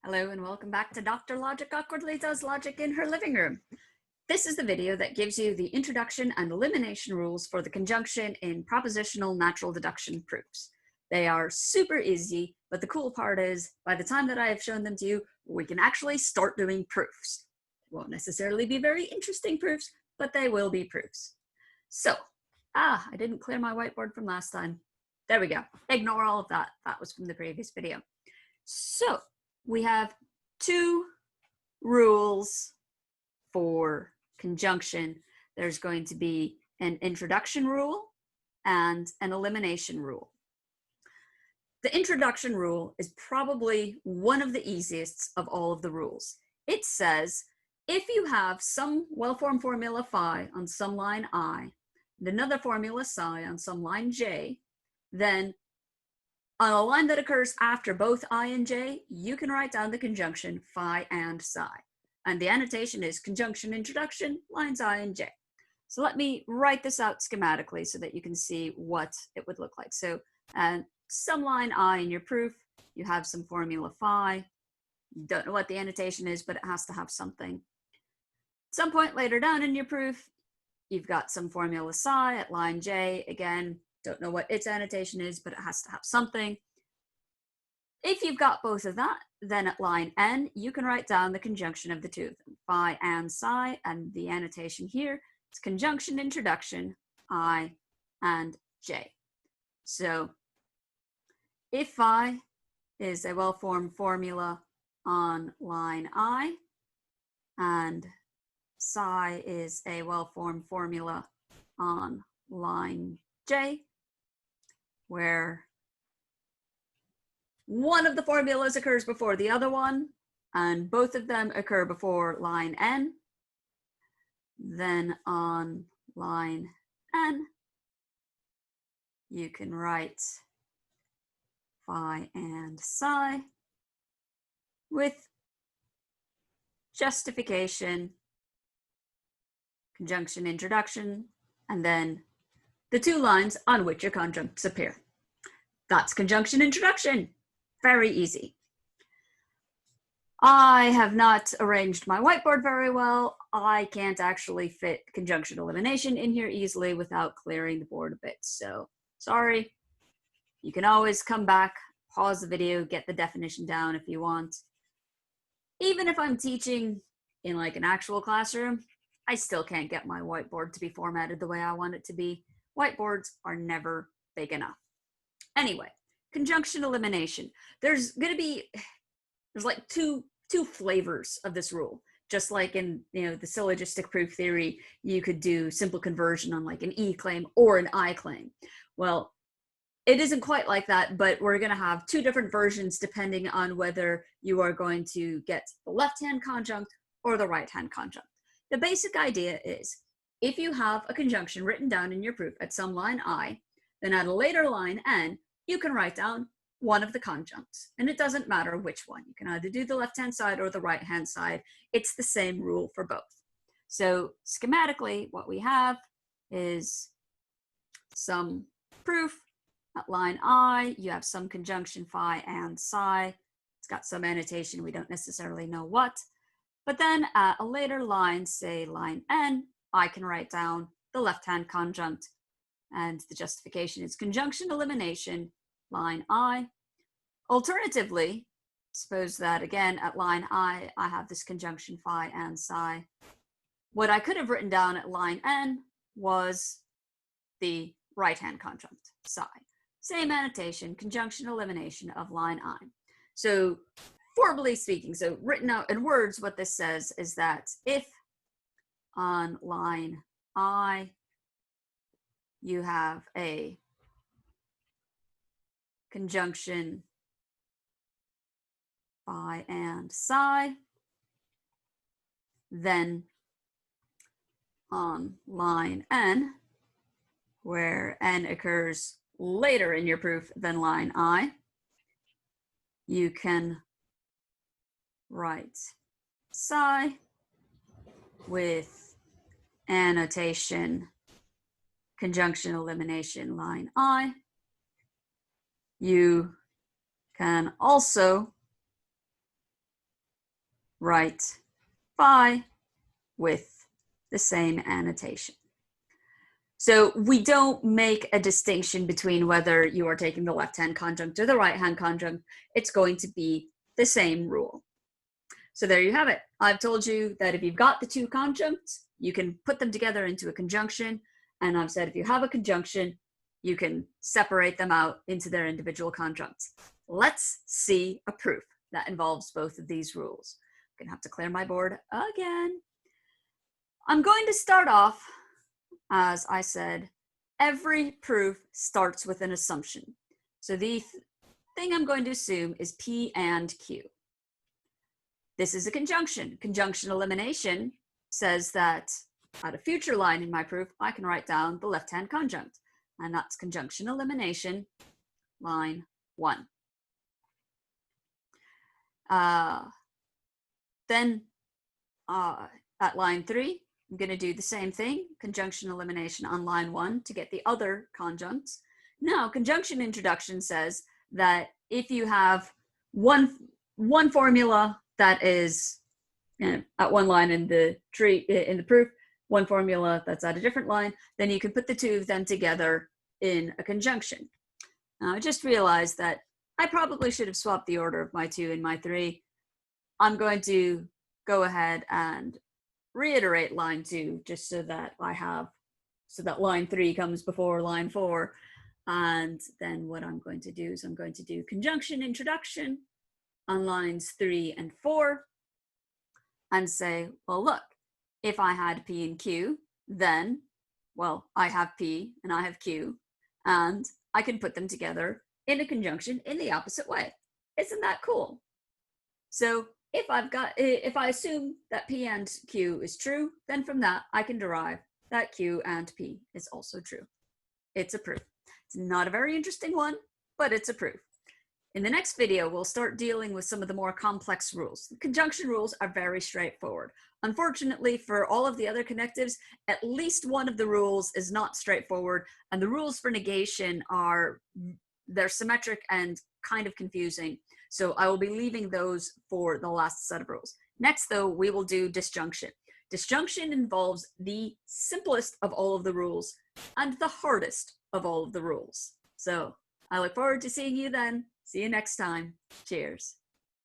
Hello and welcome back to Dr. Logic Awkwardly Does Logic in her living room. This is the video that gives you the introduction and elimination rules for the conjunction in propositional natural deduction proofs. They are super easy, but the cool part is by the time that I have shown them to you, we can actually start doing proofs. They won't necessarily be very interesting proofs, but they will be proofs. So, I didn't clear my whiteboard from last time. There we go. Ignore all of that. That was from the previous video. So, we have two rules for conjunction. There's going to be an introduction rule and an elimination rule. The introduction rule is probably one of the easiest of all of the rules. It says, if you have some well-formed formula phi on some line I, and another formula psi on some line j, then on a line that occurs after both I and j, you can write down the conjunction phi and psi. And the annotation is conjunction introduction, lines I and j. So let me write this out schematically so that you can see what it would look like. So some line I in your proof, you have some formula phi. You don't know what the annotation is, but it has to have something. Some point later down in your proof, you've got some formula psi at line j. Again, don't know what its annotation is, but it has to have something. If you've got both of that, then at line n, you can write down the conjunction of the two of them, phi and psi, and the annotation here is conjunction introduction, I and j. So if phi is a well-formed formula on line I, and psi is a well-formed formula on line j, where one of the formulas occurs before the other one, and both of them occur before line n, then on line n, you can write phi and psi with justification, conjunction introduction, and then the two lines on which your conjuncts appear. That's conjunction introduction. Very easy. I have not arranged my whiteboard very well. I can't actually fit conjunction elimination in here easily without clearing the board a bit. So sorry. You can always come back, pause the video, get the definition down if you want. Even if I'm teaching in like an actual classroom, I still can't get my whiteboard to be formatted the way I want it to be. Whiteboards are never big enough. Anyway, conjunction elimination. There's like two flavors of this rule. Just like in the syllogistic proof theory, you could do simple conversion on like an E claim or an I claim. Well, it isn't quite like that, but we're going to have two different versions depending on whether you are going to get the left-hand conjunct or the right-hand conjunct. The basic idea is, if you have a conjunction written down in your proof at some line I, then at a later line n, you can write down one of the conjuncts. And it doesn't matter which one. You can either do the left-hand side or the right-hand side. It's the same rule for both. So schematically, what we have is some proof. At line I, you have some conjunction phi and psi. It's got some annotation. We don't necessarily know what. But then at a later line, say line n, I can write down the left-hand conjunct, and the justification is conjunction elimination, line I. Alternatively, suppose that again at line I have this conjunction phi and psi. What I could have written down at line n was the right-hand conjunct, psi. Same annotation, conjunction elimination of line I. So formally speaking, so written out in words, what this says is that if on line I you have a conjunction phi and psi, then on line n, where n occurs later in your proof than line I, you can write psi with annotation conjunction elimination line I. You can also write phi with the same annotation. So we don't make a distinction between whether you are taking the left-hand conjunct or the right-hand conjunct. It's going to be the same rule. So there you have it. I've told you that if you've got the two conjuncts, you can put them together into a conjunction. And I've said if you have a conjunction, you can separate them out into their individual conjuncts. Let's see a proof that involves both of these rules. I'm gonna have to clear my board again. I'm going to start off, as I said, every proof starts with an assumption. So the thing I'm going to assume is P and Q. This is a conjunction. Conjunction elimination says that at a future line in my proof, I can write down the left-hand conjunct, and that's conjunction elimination, line 1. Then at line 3, I'm going to do the same thing, conjunction elimination on line 1 to get the other conjuncts. Now, conjunction introduction says that if you have one formula that is at one line in the tree in the proof, one formula that's at a different line, then you can put the two of them together in a conjunction. Now, I just realized that I probably should have swapped the order of my 2 and my 3. I'm going to go ahead and reiterate line 2 just so that line 3 comes before line 4. And then what I'm going to do is I'm going to do conjunction introduction on lines 3 and 4 and say, well, look, if I had P and Q, then, well, I have P and I have Q, and I can put them together in a conjunction in the opposite way. Isn't that cool? So if I assume that P and Q is true, then from that I can derive that Q and P is also true. It's a proof. It's not a very interesting one, but it's a proof. In the next video, we'll start dealing with some of the more complex rules. The conjunction rules are very straightforward. Unfortunately, for all of the other connectives, at least one of the rules is not straightforward, and the rules for negation they're symmetric and kind of confusing. So I will be leaving those for the last set of rules. Next, though, we will do disjunction. Disjunction involves the simplest of all of the rules and the hardest of all of the rules. So I look forward to seeing you then. See you next time. Cheers.